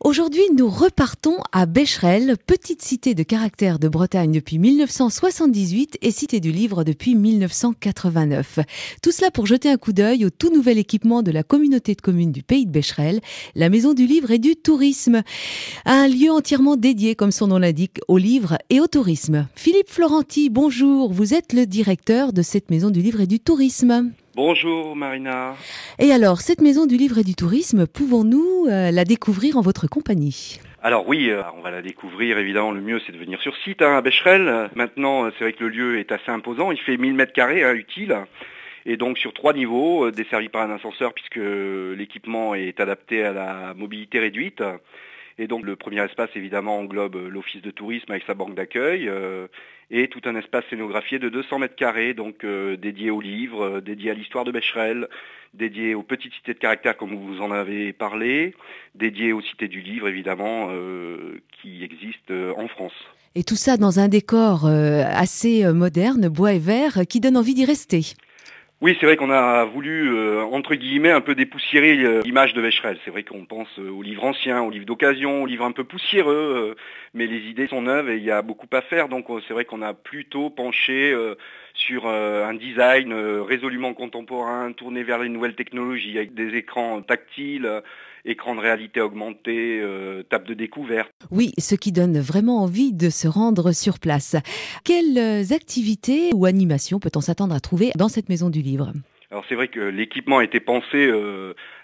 Aujourd'hui, nous repartons à Becherel, petite cité de caractère de Bretagne depuis 1978 et cité du livre depuis 1989. Tout cela pour jeter un coup d'œil au tout nouvel équipement de la communauté de communes du pays de Becherel, la Maison du Livre et du Tourisme. Un lieu entièrement dédié, comme son nom l'indique, au livre et au tourisme. Philippe Florenti, bonjour, vous êtes le directeur de cette Maison du Livre et du Tourisme. Bonjour Marina. Et alors, cette Maison du Livre et du Tourisme, pouvons-nous la découvrir en votre compagnie ? Alors oui, on va la découvrir, évidemment, le mieux c'est de venir sur site à Becherel. Maintenant, c'est vrai que le lieu est assez imposant, il fait 1000 m2 utile. Et donc sur 3 niveaux, desservi par un ascenseur puisque l'équipement est adapté à la mobilité réduite. Et donc le premier espace évidemment englobe l'office de tourisme avec sa banque d'accueil et tout un espace scénographié de 200 m2, donc dédié aux livres, dédié à l'histoire de Becherel, dédié aux petites cités de caractère comme vous en avez parlé, dédié aux cités du livre évidemment qui existent en France. Et tout ça dans un décor assez moderne, bois et verre, qui donne envie d'y rester. Oui, c'est vrai qu'on a voulu, entre guillemets, un peu dépoussiérer l'image de Becherel. C'est vrai qu'on pense aux livres anciens, aux livres d'occasion, aux livres un peu poussiéreux, mais les idées sont neuves et il y a beaucoup à faire. Donc c'est vrai qu'on a plutôt penché sur un design résolument contemporain, tourné vers les nouvelles technologies, avec des écrans tactiles, écran de réalité augmentée, table de découverte. Oui, ce qui donne vraiment envie de se rendre sur place. Quelles activités ou animations peut-on s'attendre à trouver dans cette Maison du Livre ? Alors c'est vrai que l'équipement a été pensé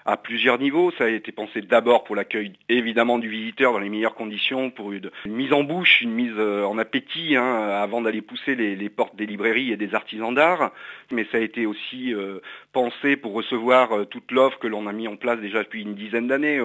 à plusieurs niveaux. Ça a été pensé d'abord pour l'accueil évidemment du visiteur dans les meilleures conditions, pour une mise en bouche, une mise en appétit avant d'aller pousser les portes des librairies et des artisans d'art. Mais ça a été aussi pensé pour recevoir toute l'offre que l'on a mis en place déjà depuis une dizaine d'années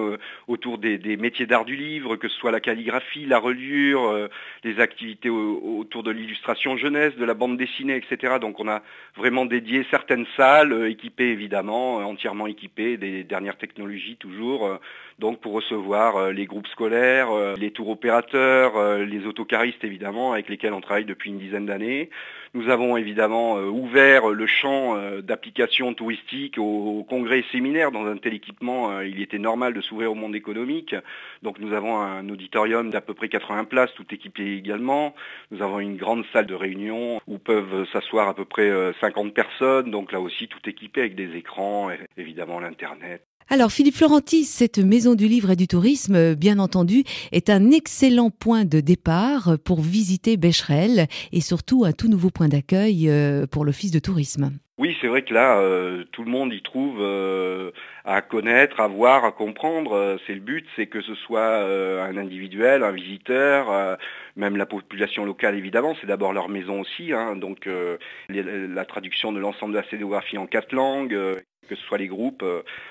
autour des métiers d'art du livre, que ce soit la calligraphie, la reliure, les activités autour de l'illustration jeunesse, de la bande dessinée, etc. Donc on a vraiment dédié certaines salles équipées évidemment, entièrement équipées des dernières technologies toujours, donc pour recevoir les groupes scolaires, les tours opérateurs, les autocaristes évidemment avec lesquels on travaille depuis une dizaine d'années. Nous avons évidemment ouvert le champ d'applications touristiques aux congrès et séminaires. Dans un tel équipement, il était normal de s'ouvrir au monde économique. Donc nous avons un auditorium d'à peu près 80 places, tout équipé également. Nous avons une grande salle de réunion où peuvent s'asseoir à peu près 50 personnes. Donc là aussi, tout équipé avec des écrans, évidemment l'Internet. Alors Philippe Florenti, cette Maison du Livre et du Tourisme, bien entendu, est un excellent point de départ pour visiter Becherel et surtout un tout nouveau point d'accueil pour l'Office de tourisme. Oui, c'est vrai que là, tout le monde y trouve à connaître, à voir, à comprendre. C'est le but, c'est que ce soit un individuel, un visiteur, même la population locale évidemment, c'est d'abord leur maison aussi. Donc la traduction de l'ensemble de la scénographie en 4 langues, que ce soit les groupes,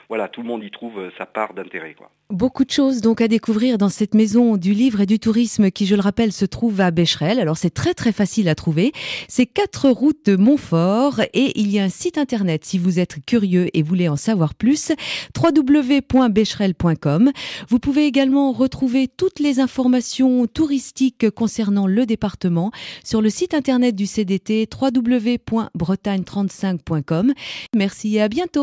voilà, tout le monde y trouve sa part d'intérêt, quoi. Beaucoup de choses donc à découvrir dans cette Maison du Livre et du Tourisme qui, je le rappelle, se trouve à Becherel. Alors c'est très très facile à trouver. C'est 4 routes de Montfort et il y a un site internet si vous êtes curieux et voulez en savoir plus, www.becherel.com. Vous pouvez également retrouver toutes les informations touristiques concernant le département sur le site internet du CDT, www.bretagne35.com. Merci et à bientôt.